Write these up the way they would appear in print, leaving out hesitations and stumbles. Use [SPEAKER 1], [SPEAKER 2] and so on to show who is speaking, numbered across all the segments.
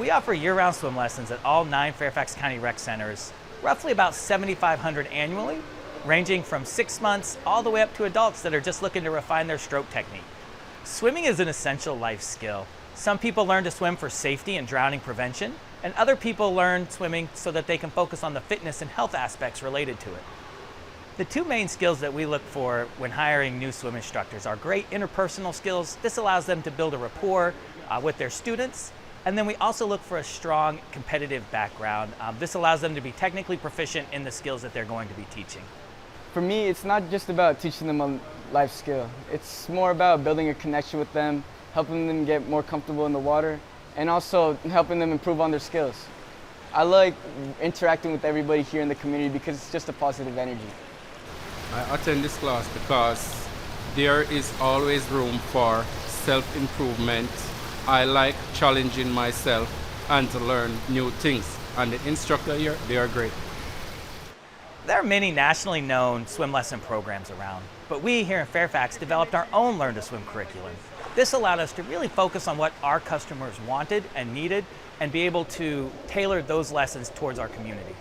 [SPEAKER 1] We offer year-round swim lessons at all 9 Fairfax County Rec Centers, roughly about 7,500 annually, ranging from 6 months all the way up to adults that are just looking to refine their stroke technique. Swimming is an essential life skill. Some people learn to swim for safety and drowning prevention, and other people learn swimming so that they can focus on the fitness and health aspects related to it. The 2 main skills that we look for when hiring new swim instructors are great interpersonal skills. This allows them to build a rapport with their students. And then we also look for a strong competitive background. This allows them to be technically proficient in the skills that they're going to be teaching.
[SPEAKER 2] For me, it's not just about teaching them a life skill. It's more about building a connection with them, helping them get more comfortable in the water, and also helping them improve on their skills. I like interacting with everybody here in the community because it's just a positive energy.
[SPEAKER 3] I attend this class because there is always room for self-improvement. I like challenging myself and to learn new things. And the instructor here, they are great.
[SPEAKER 1] There are many nationally known swim lesson programs around, but we here in Fairfax developed our own Learn to Swim curriculum. This allowed us to really focus on what our customers wanted and needed and be able to tailor those lessons towards our community.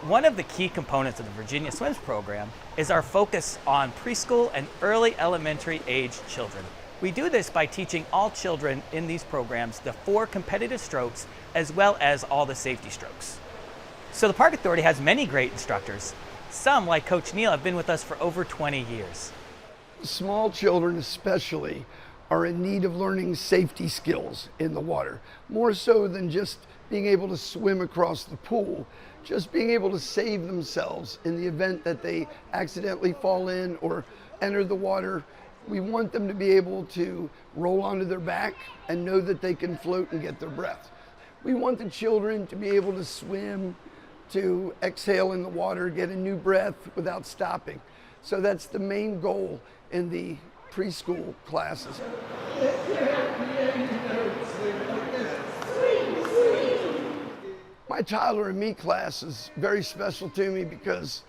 [SPEAKER 1] One of the key components of the Virginia Swims program is our focus on preschool and early elementary age children. We do this by teaching all children in these programs the 4 competitive strokes as well as all the safety strokes. So the Park Authority has many great instructors. Some, like Coach Neal, have been with us for over 20 years.
[SPEAKER 4] Small children especially are in need of learning safety skills in the water, more so than just being able to swim across the pool. Just being able to save themselves in the event that they accidentally fall in or enter the water. We want them to be able to roll onto their back and know that they can float and get their breath. We want the children to be able to swim, to exhale in the water, get a new breath without stopping. So that's the main goal in the preschool classes. My toddler and me class is very special to me because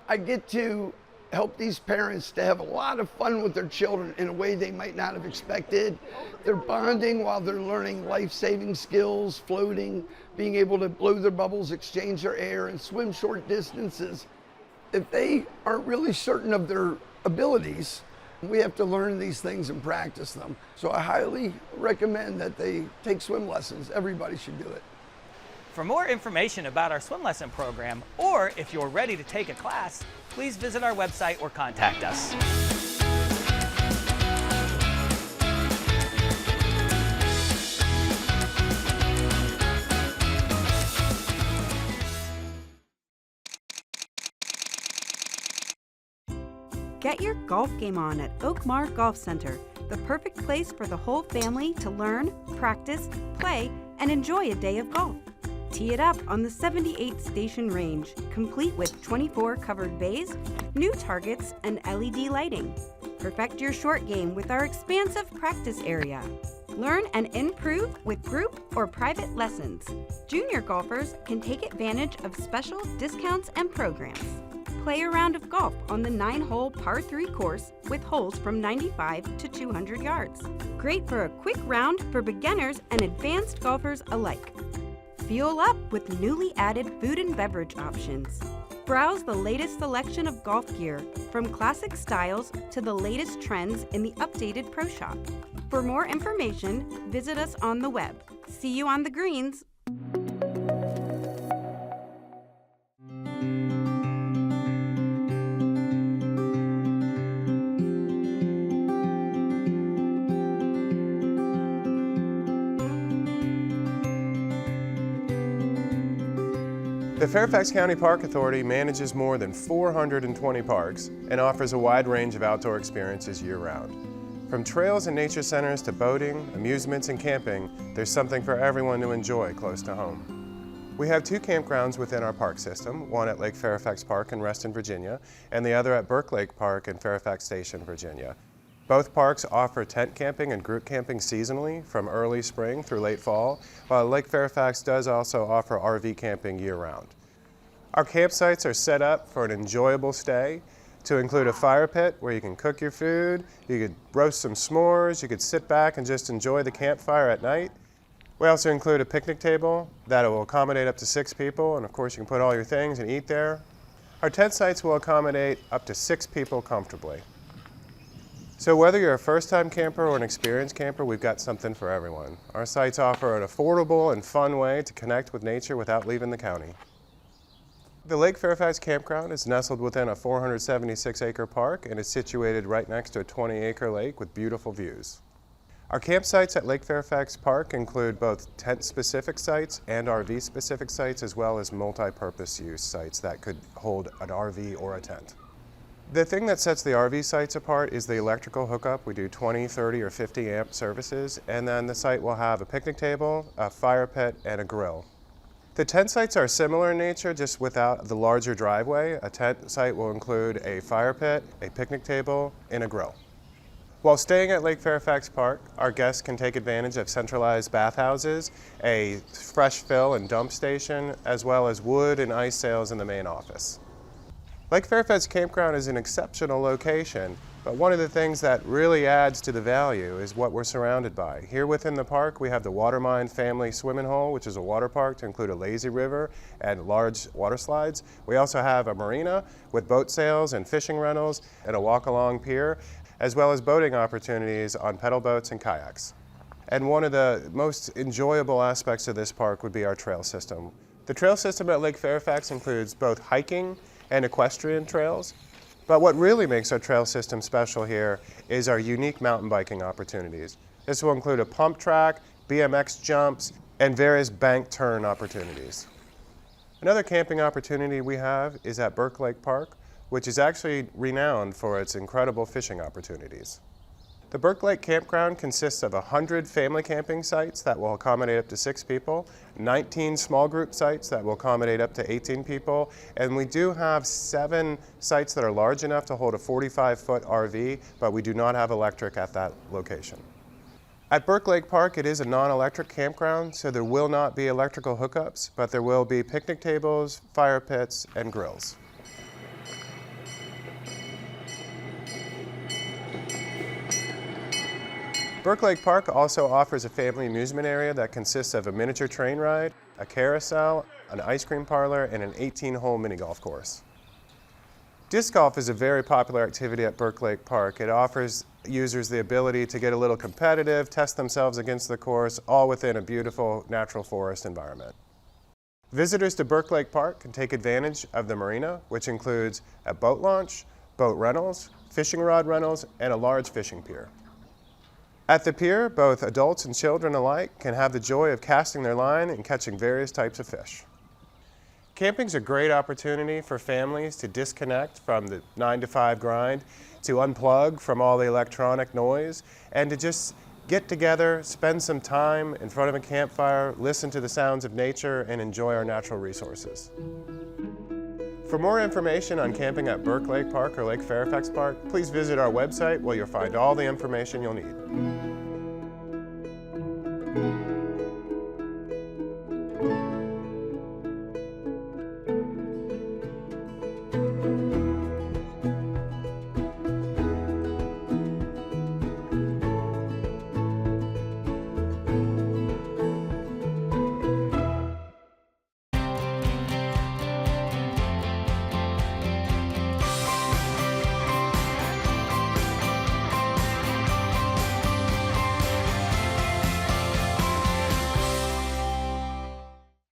[SPEAKER 4] I get to help these parents to have a lot of fun with their children in a way they might not have expected. They're bonding while they're learning life-saving skills, floating, being able to blow their bubbles, exchange their air, and swim short distances. If they aren't really certain of their abilities, we have to learn these things and practice them. So I highly recommend that they take swim lessons. Everybody should do it.
[SPEAKER 1] For more information about our swim lesson program, or if you're ready to take a class, please visit our website or contact us.
[SPEAKER 5] Get your golf game on at Oakmar Golf Center, the perfect place for the whole family to learn, practice, play, and enjoy a day of golf. Tee it up on the 78th Station Range, complete with 24 covered bays, new targets, and LED lighting. Perfect your short game with our expansive practice area. Learn and improve with group or private lessons. Junior golfers can take advantage of special discounts and programs. Play a round of golf on the 9-hole par 3 course with holes from 95 to 200 yards. Great for a quick round for beginners and advanced golfers alike. Fuel up with newly added food and beverage options. Browse the latest selection of golf gear, from classic styles to the latest trends in the updated Pro Shop. For more information, visit us on the web. See you on the greens.
[SPEAKER 6] The Fairfax County Park Authority manages more than 420 parks and offers a wide range of outdoor experiences year-round. From trails and nature centers to boating, amusements, and camping, there's something for everyone to enjoy close to home. We have 2 campgrounds within our park system, one at Lake Fairfax Park in Reston, Virginia, and the other at Burke Lake Park in Fairfax Station, Virginia. Both parks offer tent camping and group camping seasonally from early spring through late fall, while Lake Fairfax does also offer RV camping year-round. Our campsites are set up for an enjoyable stay to include a fire pit where you can cook your food, you could roast some s'mores, you could sit back and just enjoy the campfire at night. We also include a picnic table that will accommodate up to 6 people, and of course you can put all your things and eat there. Our tent sites will accommodate up to 6 people comfortably. So whether you're a first-time camper or an experienced camper, we've got something for everyone. Our sites offer an affordable and fun way to connect with nature without leaving the county. The Lake Fairfax Campground is nestled within a 476-acre park and is situated right next to a 20-acre lake with beautiful views. Our campsites at Lake Fairfax Park include both tent-specific sites and RV-specific sites, as well as multi-purpose use sites that could hold an RV or a tent. The thing that sets the RV sites apart is the electrical hookup. We do 20, 30, or 50 amp services, and then the site will have a picnic table, a fire pit, and a grill. The tent sites are similar in nature, just without the larger driveway. A tent site will include a fire pit, a picnic table, and a grill. While staying at Lake Fairfax Park, our guests can take advantage of centralized bathhouses, a fresh fill and dump station, as well as wood and ice sales in the main office. Lake Fairfax Campground is an exceptional location, but one of the things that really adds to the value is what we're surrounded by. Here within the park, we have the Watermind Family Swimming Hole, which is a water park to include a lazy river and large water slides. We also have a marina with boat sales and fishing rentals and a walk-along pier, as well as boating opportunities on pedal boats and kayaks. And one of the most enjoyable aspects of this park would be our trail system. The trail system at Lake Fairfax includes both hiking and equestrian trails. But what really makes our trail system special here is our unique mountain biking opportunities. This will include a pump track, BMX jumps, and various bank turn opportunities. Another camping opportunity we have is at Burke Lake Park, which is actually renowned for its incredible fishing opportunities. The Burke Lake Campground consists of 100 family camping sites that will accommodate up to 6 people, 19 small group sites that will accommodate up to 18 people, and we do have 7 sites that are large enough to hold a 45-foot RV, but we do not have electric at that location. At Burke Lake Park, it is a non-electric campground, so there will not be electrical hookups, but there will be picnic tables, fire pits, and grills. Burke Lake Park also offers a family amusement area that consists of a miniature train ride, a carousel, an ice cream parlor, and an 18-hole mini golf course. Disc golf is a very popular activity at Burke Lake Park. It offers users the ability to get a little competitive, test themselves against the course, all within a beautiful natural forest environment. Visitors to Burke Lake Park can take advantage of the marina, which includes a boat launch, boat rentals, fishing rod rentals, and a large fishing pier. At the pier, both adults and children alike can have the joy of casting their line and catching various types of fish. Camping is a great opportunity for families to disconnect from the 9-to-5 grind, to unplug from all the electronic noise, and to just get together, spend some time in front of a campfire, listen to the sounds of nature, and enjoy our natural resources. For more information on camping at Burke Lake Park or Lake Fairfax Park, please visit our website where you'll find all the information you'll need.